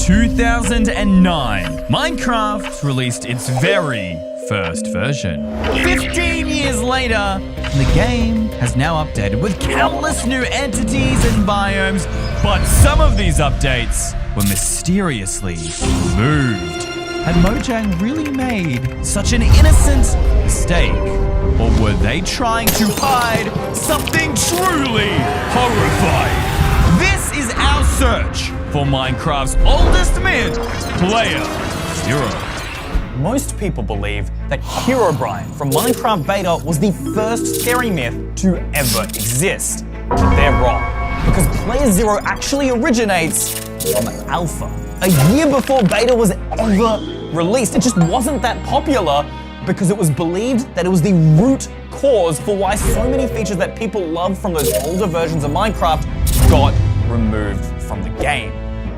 2009, Minecraft released its very first version. 15 years later, the game has now updated with countless new entities and biomes, but some of these updates were mysteriously removed. Had Mojang really made such an innocent mistake? Or were they trying to hide something truly horrifying? This is our search for Minecraft's oldest myth, Player Zero. Most people believe that Herobrine from Minecraft Beta was the first scary myth to ever exist. But they're wrong, because Player Zero actually originates from Alpha. A year before Beta was ever released. It just wasn't that popular because it was believed that it was the root cause for why so many features that people love from those older versions of Minecraft got removed from the game.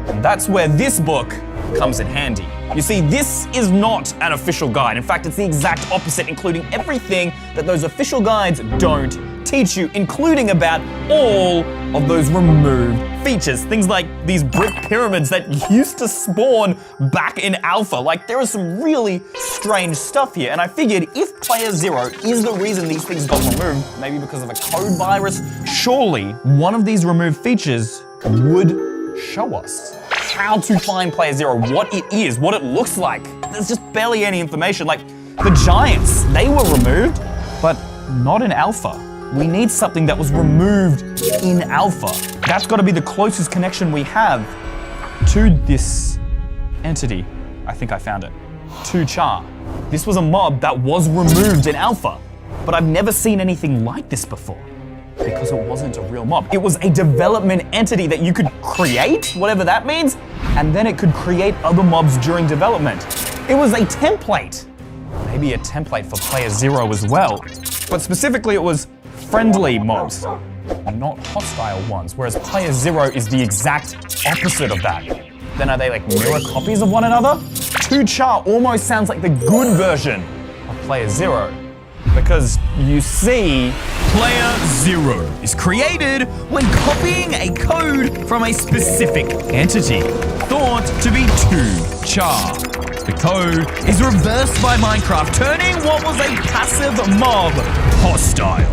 And that's where this book comes in handy. You see, this is not an official guide. In fact, it's the exact opposite, including everything that those official guides don't teach you, including about all of those removed features. Things like these brick pyramids that used to spawn back in Alpha. Like, there is some really strange stuff here. And I figured if Player Zero is the reason these things got removed, maybe because of a code virus, surely one of these removed features would show us how to find Player Zero, what it is, what it looks like. There's just barely any information. Like, the giants, they were removed, but not in Alpha. We need something that was removed in Alpha. That's got to be the closest connection we have to this entity. I think I found it. 2char. This was a mob that was removed in Alpha, but I've never seen anything like this before because it wasn't a real mob. It was a development entity that you could create, whatever that means, and then it could create other mobs during development. It was a template. Maybe a template for Player Zero as well, but specifically it was friendly mobs, not hostile ones, whereas Player Zero is the exact opposite of that. Then are they like mirror copies of one another? 2char almost sounds like the good version of Player Zero, because you see, Player Zero is created when copying a code from a specific entity, thought to be 2char. The code is reversed by Minecraft, turning what was a passive mob hostile.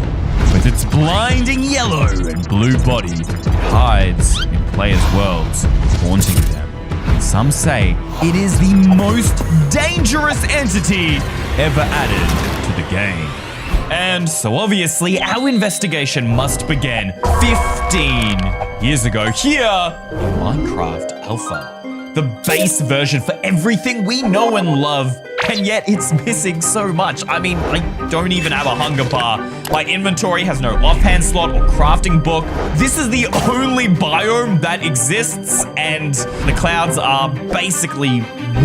With its blinding yellow and blue body, it hides in players' worlds, haunting them. Some say it is the most dangerous entity ever added to the game. And so obviously our investigation must begin 15 years ago here in Minecraft Alpha. The base version for everything we know and love, and yet it's missing so much. I mean, I don't even have a hunger bar. My inventory has no offhand slot or crafting book. This is the only biome that exists, and the clouds are basically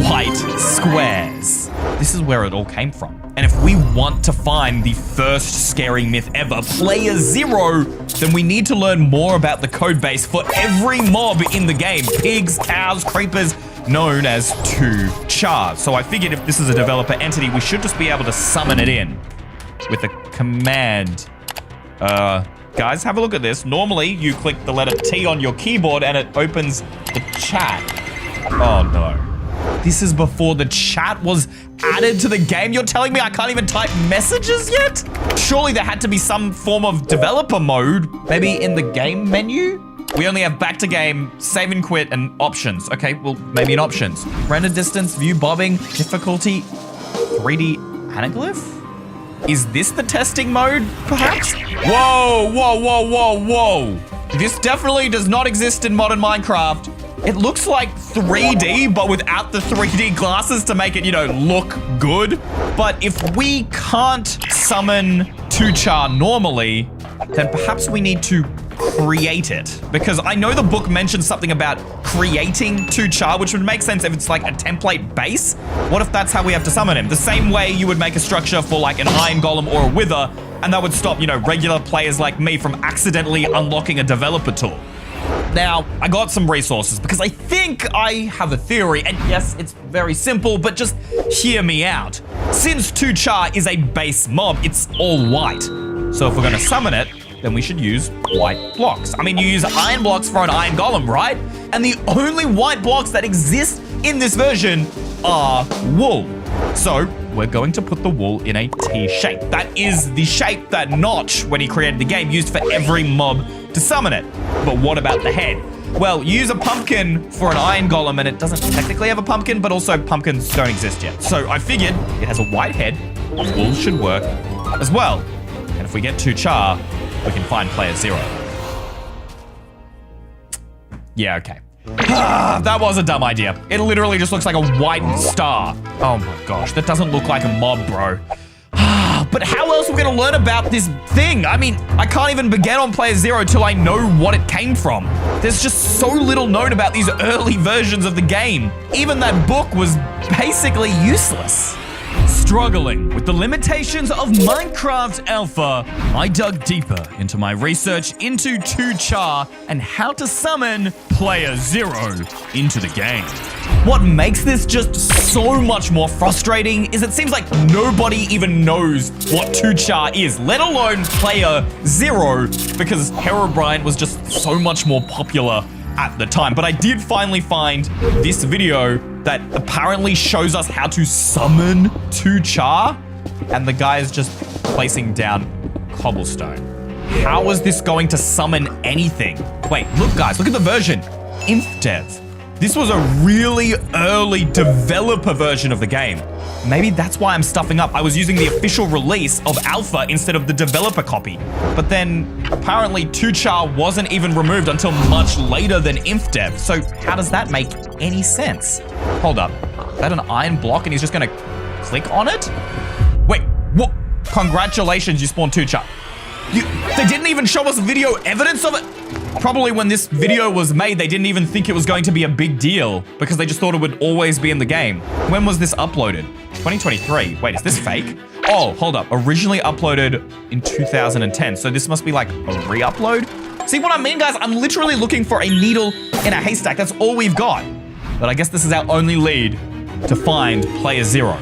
white squares. This is where it all came from. And if we want to find the first scary myth ever, Player Zero, then we need to learn more about the code base for every mob in the game. Pigs, cows, creepers, known as 2char. So I figured if this is a developer entity, we should just be able to summon it in with a command. Guys, have a look at this. Normally, you click the letter T on your keyboard and it opens the chat. Oh no. This is before the chat was added to the game. You're telling me I can't even type messages yet? Surely there had to be some form of developer mode. Maybe in the game menu? We only have back to game, save and quit, and options. Okay, well, maybe in options. Render distance, view bobbing, difficulty, 3D anaglyph? Is this the testing mode, perhaps? Whoa, whoa, whoa, whoa, whoa. This definitely does not exist in modern Minecraft. It looks like 3D, but without the 3D glasses to make it, look good. But if we can't summon 2char normally, then perhaps we need to create it. Because I know the book mentions something about creating 2char, which would make sense if it's like a template base. What if that's how we have to summon him? The same way you would make a structure for like an iron golem or a wither, and that would stop, regular players like me from accidentally unlocking a developer tool. Now, I got some resources because I think I have a theory, and yes, it's very simple, but just hear me out. Since 2char is a base mob, it's all white. So if we're gonna summon it, then we should use white blocks. I mean, you use iron blocks for an iron golem, right? And the only white blocks that exist in this version are wool. So we're going to put the wool in a T shape. That is the shape that Notch, when he created the game, used for every mob to summon it. But what about the head? Well, you use a pumpkin for an iron golem and it doesn't technically have a pumpkin, but also pumpkins don't exist yet. So I figured it has a white head, wool should work as well. And if we get 2 char, we can find player 0. Yeah, okay. That was a dumb idea. It literally just looks like a white star. Oh my gosh, that doesn't look like a mob, bro. But how else are we gonna learn about this thing? I mean, I can't even begin on player 0 till I know what it came from. There's just so little known about these early versions of the game. Even that book was basically useless. Struggling with the limitations of Minecraft Alpha, I dug deeper into my research into 2 char and how to summon player 0 into the game. What makes this just so much more frustrating is it seems like nobody even knows what 2 char is, let alone player 0, because Herobrine was just so much more popular at the time. But I did finally find this video that apparently shows us how to summon 2 char, and the guy is just placing down cobblestone. How is this going to summon anything? Wait, look guys, look at the version. InfDev. This was a really early developer version of the game. Maybe that's why I'm stuffing up. I was using the official release of Alpha instead of the developer copy. But then apparently 2 char wasn't even removed until much later than InfDev. So how does that make any sense? Hold up, is that an iron block and he's just gonna click on it? Wait, what? Congratulations, you spawned 2 char. They didn't even show us video evidence of it? Probably when this video was made, they didn't even think it was going to be a big deal because they just thought it would always be in the game. When was this uploaded? 2023. Wait, is this fake? Oh, hold up. Originally uploaded in 2010. So this must be like a re-upload? See what I mean, guys? I'm literally looking for a needle in a haystack. That's all we've got. But I guess this is our only lead to find player 0.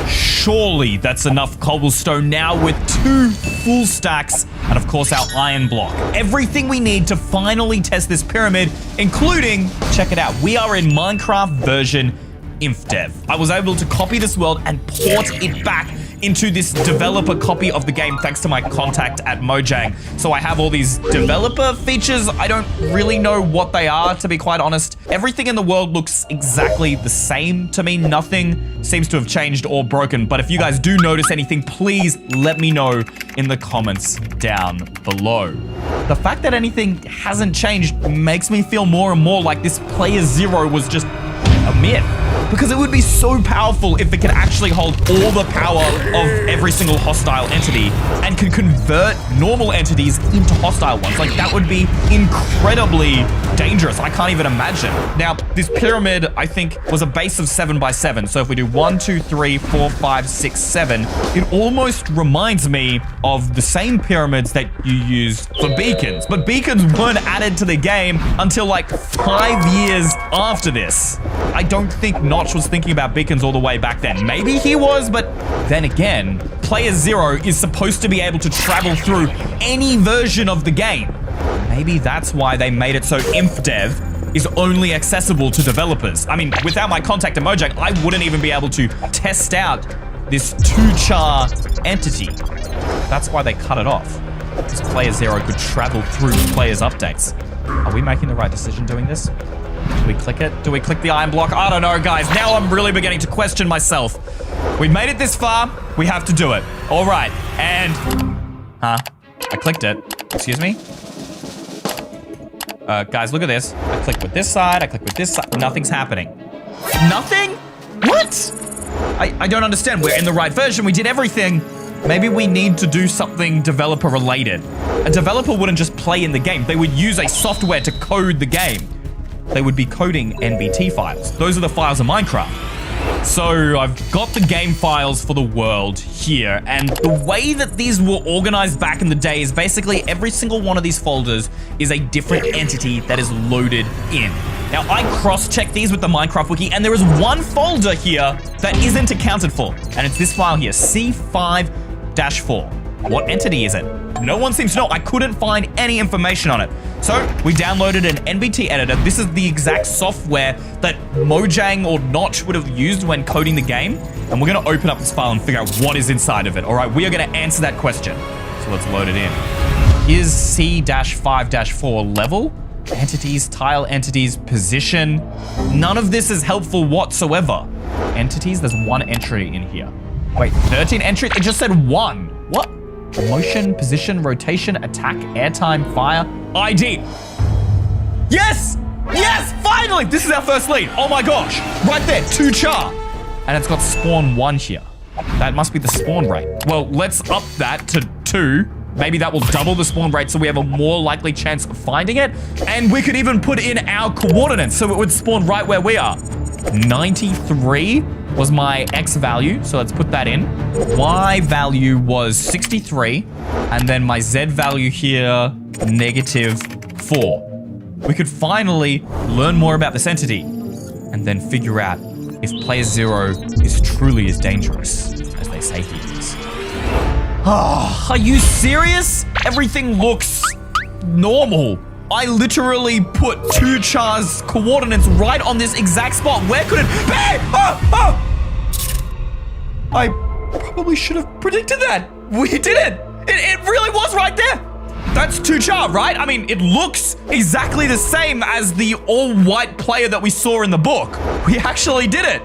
Surely that's enough cobblestone now with 2 full stacks and of course our iron block. Everything we need to finally test this pyramid, including, check it out, we are in Minecraft version InfDev. I was able to copy this world and port it back into this developer copy of the game thanks to my contact at Mojang. So I have all these developer features. I don't really know what they are, to be quite honest. Everything in the world looks exactly the same to me. Nothing seems to have changed or broken. But if you guys do notice anything, please let me know in the comments down below. The fact that anything hasn't changed makes me feel more and more like this player 0 was just a myth. Because it would be so powerful if it could actually hold all the power of every single hostile entity and could convert normal entities into hostile ones. Like, that would be incredibly dangerous. I can't even imagine. Now, this pyramid, I think, was a base of 7 by 7. So if we do 1, 2, 3, 4, 5, 6, 7, it almost reminds me of the same pyramids that you used for beacons. But beacons weren't added to the game until like 5 years after this. I don't think Notch was thinking about beacons all the way back then. Maybe he was, but then again, player 0 is supposed to be able to travel through any version of the game. Maybe that's why they made it so InfDev is only accessible to developers. I mean, without my contact at Mojang, I wouldn't even be able to test out this 2 char entity. That's why they cut it off. Because player 0 could travel through players' updates. Are we making the right decision doing this? Do we click it? Do we click the iron block? I don't know, guys. Now I'm really beginning to question myself. We've made it this far. We have to do it. All right. And... I clicked it. Excuse me? Guys, look at this. I click with this side. I click with this side. Nothing's happening. Nothing? What? I don't understand. We're in the right version. We did everything. Maybe we need to do something developer related. A developer wouldn't just play in the game. They would use a software to code the game. They would be coding NBT files. Those are the files of Minecraft. So I've got the game files for the world here, and the way that these were organized back in the day is basically every single one of these folders is a different entity that is loaded in. Now, I cross-checked these with the Minecraft wiki, and there is one folder here that isn't accounted for, and it's this file here, C5-4. What entity is it? No one seems to know. I couldn't find any information on it. So we downloaded an NBT editor. This is the exact software that Mojang or Notch would have used when coding the game. And we're going to open up this file and figure out what is inside of it. All right, we are going to answer that question. So let's load it in. Here's C-5-4 level. Entities, tile entities, position. None of this is helpful whatsoever. Entities, there's one entry in here. Wait, 13 entries? It just said one. What? Motion, position, rotation, attack, airtime, fire, ID. Yes! Yes! Finally! This is our first lead. Oh my gosh. Right there, 2 char. And it's got spawn 1 here. That must be the spawn rate. Well, let's up that to 2. Maybe that will double the spawn rate so we have a more likely chance of finding it. And we could even put in our coordinates so it would spawn right where we are. 93 was my X value, so let's put that in. Y value was 63, and then my Z value here, -4. We could finally learn more about this entity and then figure out if player 0 is truly as dangerous as they say he is. Oh, are you serious? Everything looks normal. I literally put 2 char's coordinates right on this exact spot. Where could it be? Oh! I probably should have predicted that. We did it. It really was right there. That's 2 char, right? I mean, it looks exactly the same as the all-white player that we saw in the book. We actually did it.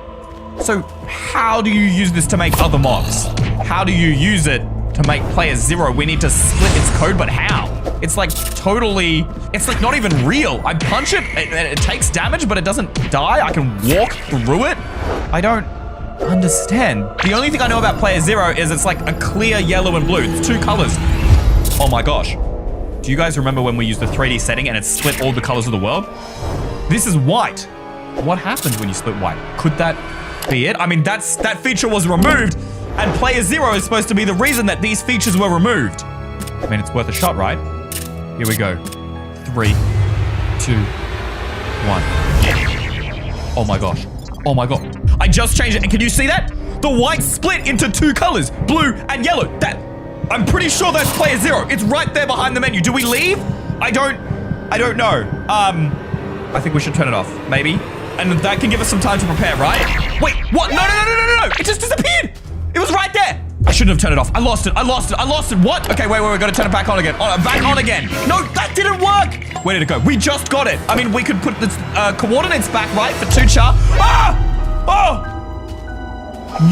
So how do you use this to make other mobs? How do you use it to make player 0? We need to split its code, but how? It's like totally, it's like not even real. I punch it, it takes damage, but it doesn't die. I can walk through it. I don't understand. The only thing I know about player 0 is it's like a clear yellow and blue. It's 2 colors. Oh my gosh. Do you guys remember when we used the 3D setting and it split all the colors of the world? This is white. What happens when you split white? Could that be it? I mean, that feature was removed, and player 0 is supposed to be the reason that these features were removed. I mean, it's worth a shot, right? Here we go. 3, 2, 1. Oh my gosh. Oh my god. I just changed it, and can you see that? The white split into 2 colors, blue and yellow. I'm pretty sure that's player 0. It's right there behind the menu. Do we leave? I don't know. I think we should turn it off, maybe. And that can give us some time to prepare, right? Wait, what? No. It just disappeared. It was right there. I shouldn't have turned it off. I lost it. What? Okay, wait, gotta turn it back on again. Back on again. No, that didn't work. Where did it go? We just got it. I mean, we could put the coordinates back, right, for 2 char. Ah! Oh!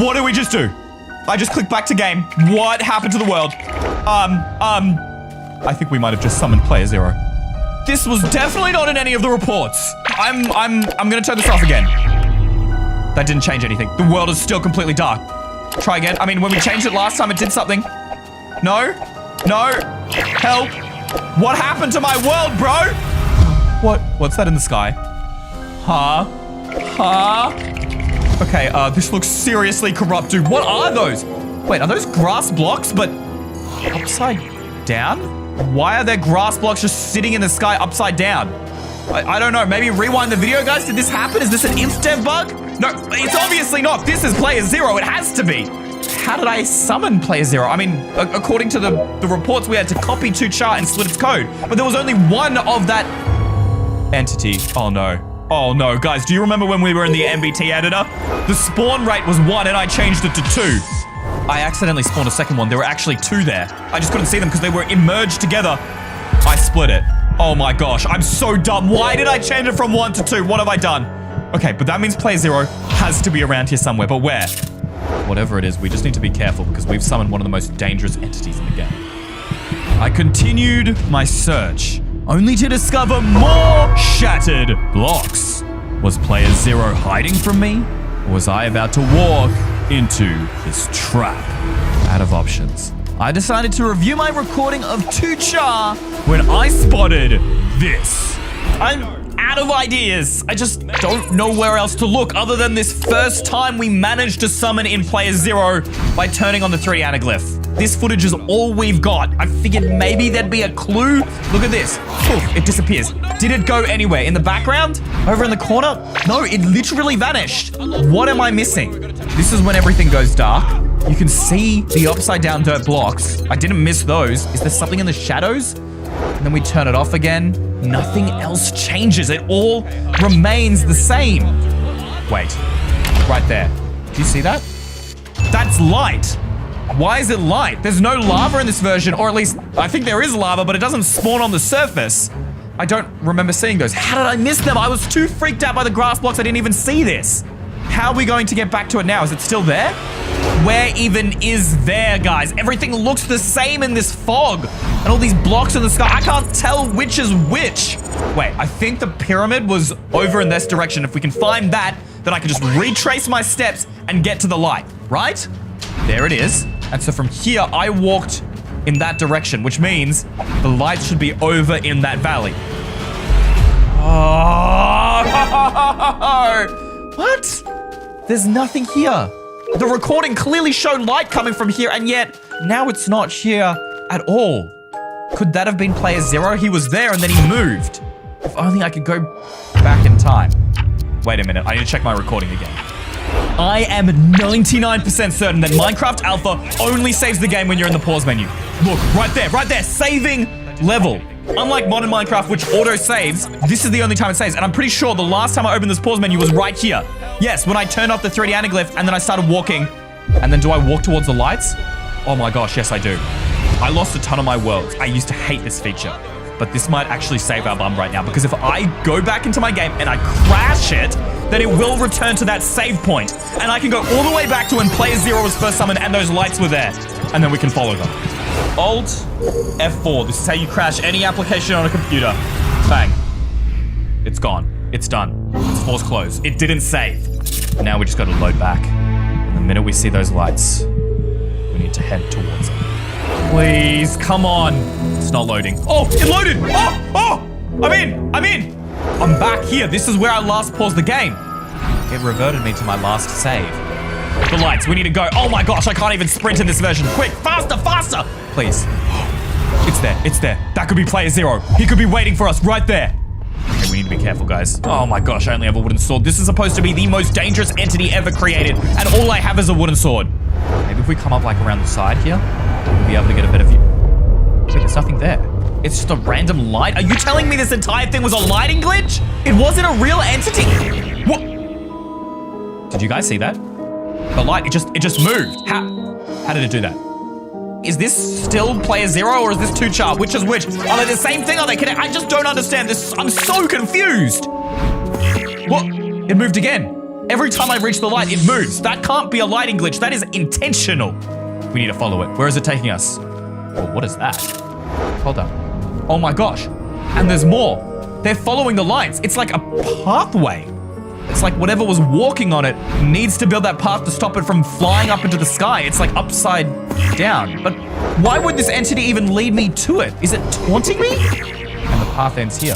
What did we just do? I just clicked back to game. What happened to the world? I think we might have just summoned player 0. This was definitely not in any of the reports. I'm gonna turn this off again. That didn't change anything. The world is still completely dark. Try again. I mean, when we changed it last time, it did something. No. Help. What happened to my world, bro? What's that in the sky? Huh? Okay, this looks seriously corrupt, dude. What are those? Wait, are those grass blocks, but upside down? Why are there grass blocks just sitting in the sky upside down? I don't know. Maybe rewind the video, guys. Did this happen? Is this an inf-dev bug? No, it's obviously not. This is player 0. It has to be. How did I summon player 0? I mean, according to the reports, we had to copy 2 char and split its code. But there was only one of that entity. Oh no, guys, do you remember when we were in the NBT editor? The spawn rate was 1 and I changed it to 2. I accidentally spawned a second one. There were actually 2 there. I just couldn't see them because they were emerged together. I split it. Oh my gosh, I'm so dumb. Why did I change it from 1 to 2? What have I done? Okay, but that means player 0 has to be around here somewhere, but where? Whatever it is, we just need to be careful because we've summoned one of the most dangerous entities in the game. I continued my search, only to discover more shattered blocks. Was player 0 hiding from me? Or was I about to walk into his trap? Out of options, I decided to review my recording of 2 char when I spotted this. I'm out of ideas. I just don't know where else to look other than this first time we managed to summon in player 0 by turning on the 3D anaglyph. This footage is all we've got. I figured maybe there'd be a clue. Look at this. Poof, it disappears. Did it go anywhere? In the background? Over in the corner? No, it literally vanished. What am I missing? This is when everything goes dark. You can see the upside down dirt blocks. I didn't miss those. Is there something in the shadows? And then we turn it off again. Nothing else changes. It all remains the same. Wait, right there. Do you see that? That's light. Why is it light? There's no lava in this version, or at least I think there is lava, but it doesn't spawn on the surface. I don't remember seeing those. How did I miss them? I was too freaked out by the grass blocks. I didn't even see this. How are we going to get back to it now? Is it still there? Where even is there, guys? Everything looks the same in this fog. And all these blocks in the sky. I can't tell which is which. Wait, I think the pyramid was over in this direction. If we can find that, then I can just retrace my steps and get to the light, right? There it is. And so from here, I walked in that direction, which means the light should be over in that valley. Oh, what? There's nothing here. The recording clearly showed light coming from here, and yet now it's not here at all. Could that have been player 0? He was there and then he moved. If only I could go back in time. Wait a minute, I need to check my recording again. I am 99% certain that Minecraft Alpha only saves the game when you're in the pause menu. Look, right there, saving level. Unlike modern Minecraft, which auto-saves, this is the only time it saves. And I'm pretty sure the last time I opened this pause menu was right here. Yes, when I turned off the 3D anaglyph and then I started walking. And then do I walk towards the lights? Oh my gosh, yes I do. I lost a ton of my worlds. I used to hate this feature. But this might actually save our bum right now, because if I go back into my game and I crash it, then it will return to that save point. And I can go all the way back to when player 0 was first summoned and those lights were there. And then we can follow them. Alt F4. This is how you crash any application on a computer. Bang. It's gone. It's done. It's force close. It didn't save. Now we just got to load back. And the minute we see those lights, we need to head towards them. Please, come on. It's not loading. Oh, it loaded. Oh, I'm in. I'm back here. This is where I last paused the game. It reverted me to my last save. The lights, we need to go. Oh my gosh, I can't even sprint in this version. Quick, faster. Please. It's there. That could be player 0. He could be waiting for us right there. Okay, we need to be careful, guys. Oh my gosh, I only have a wooden sword. This is supposed to be the most dangerous entity ever created, and all I have is a wooden sword. Maybe if we come up like around the side here, we'll be able to get a better view. Wait, there's nothing there. It's just a random light. Are you telling me this entire thing was a lighting glitch? It wasn't a real entity. What? Did you guys see that? The light, it just moved. How did it do that? Is this still player 0 or is this 2-char? Which is which? Are they the same thing? Are they connected? I just don't understand this. I'm so confused. What? It moved again. Every time I reach the light, it moves. That can't be a lighting glitch. That is intentional. We need to follow it. Where is it taking us? Oh, what is that? Hold up. Oh my gosh. And there's more. They're following the lights. It's like a pathway. It's like whatever was walking on it needs to build that path to stop it from flying up into the sky. It's like upside down. But why would this entity even lead me to it? Is it taunting me? And the path ends here.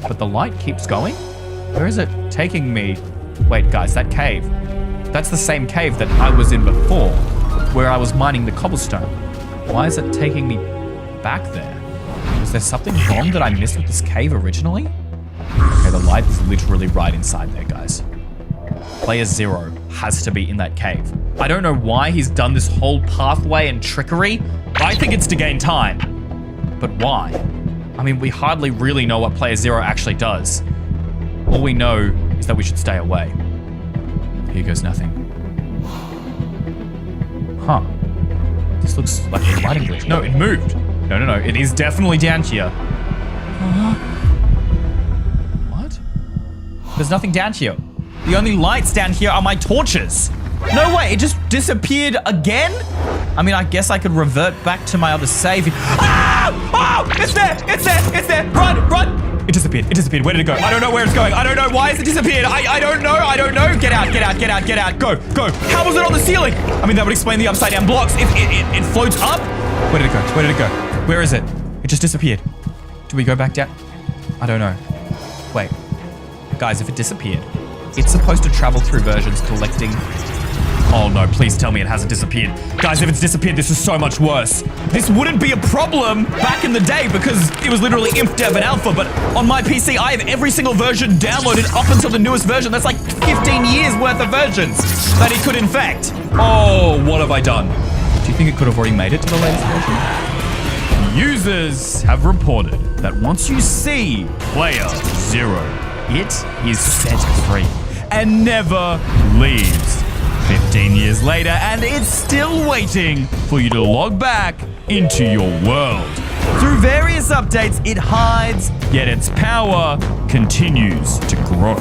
But the light keeps going? Where is it taking me? Wait, guys, that cave. That's the same cave that I was in before, where I was mining the cobblestone. Why is it taking me back there? Was there something wrong that I missed with this cave originally? Okay, the light is literally right inside there, guys. Player 0 has to be in that cave. I don't know why he's done this whole pathway and trickery. I think it's to gain time. But why? I mean, we hardly really know what player 0 actually does. All we know is that we should stay away. Here goes nothing. Huh. This looks like a lighting glitch. No, it moved. No. It is definitely down here. What? There's nothing down here. The only lights down here are my torches. No way, it just disappeared again? I mean, I guess I could revert back to my other save. Ah! Oh! It's there! Run! It disappeared. Where did it go? I don't know where it's going. I don't know. Why has it disappeared? I don't know. Get out. Go. How was it on the ceiling? I mean, that would explain the upside down blocks. It floats up. Where did it go? Where is it? It just disappeared. Do we go back down? I don't know. Wait. Guys, if it disappeared, it's supposed to travel through versions collecting Oh no, please tell me it hasn't disappeared. Guys, if it's disappeared, this is so much worse. This wouldn't be a problem back in the day because it was literally Inf Dev and Alpha, but on my PC, I have every single version downloaded up until the newest version. That's like 15 years worth of versions that it could infect. Oh, what have I done? Do you think it could have already made it to the latest version? Users have reported that once you see player 0, it is set free and never leaves. 15 years later, and it's still waiting for you to log back into your world. Through various updates, it hides, yet its power continues to grow.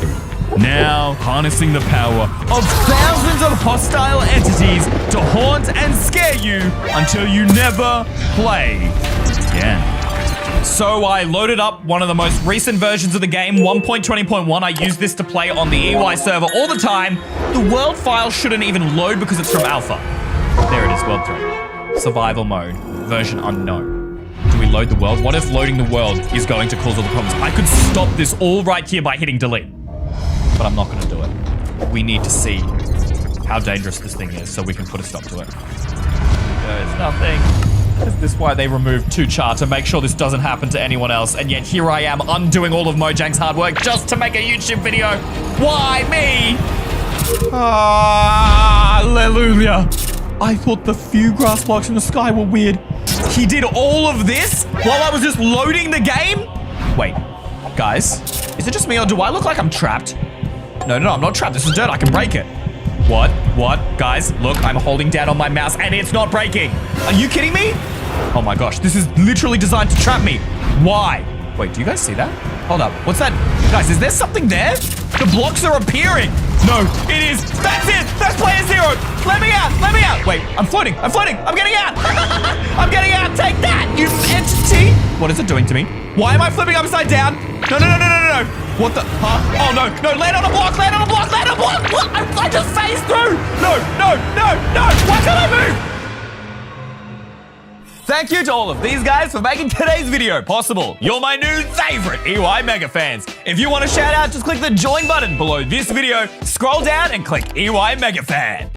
Now, harnessing the power of thousands of hostile entities to haunt and scare you until you never play again. So I loaded up one of the most recent versions of the game, 1.20.1. I use this to play on the EY server all the time. The world file shouldn't even load because it's from alpha. There it is, world 3. Survival mode, version unknown. Do we load the world? What if loading the world is going to cause all the problems? I could stop this all right here by hitting delete, but I'm not gonna do it. We need to see how dangerous this thing is so we can put a stop to it. There's nothing. Is this why they removed 2char to make sure this doesn't happen to anyone else? And yet here I am undoing all of Mojang's hard work just to make a YouTube video. Why me? Hallelujah. I thought the few grass blocks in the sky were weird. He did all of this while I was just loading the game? Wait, guys, is it just me or do I look like I'm trapped? No, I'm not trapped. This is dirt. I can break it. What? Guys, look, I'm holding down on my mouse and it's not breaking. Are you kidding me? Oh my gosh, this is literally designed to trap me. Why? Wait, do you guys see that? Hold up, what's that? Guys, is there something there? The blocks are appearing. No, it is. That's it. That's player 0. Let me out. Wait, I'm floating. I'm getting out. I'm getting out. Take that, you entity. What is it doing to me? Why am I flipping upside down? No. What the? Huh? Oh, no. Land on a block. What? I just phased through. No. Why can't I move? Thank you to all of these guys for making today's video possible. You're my new favorite EY Mega fans. If you want a shout out, just click the join button below this video, scroll down and click EY Mega Fan.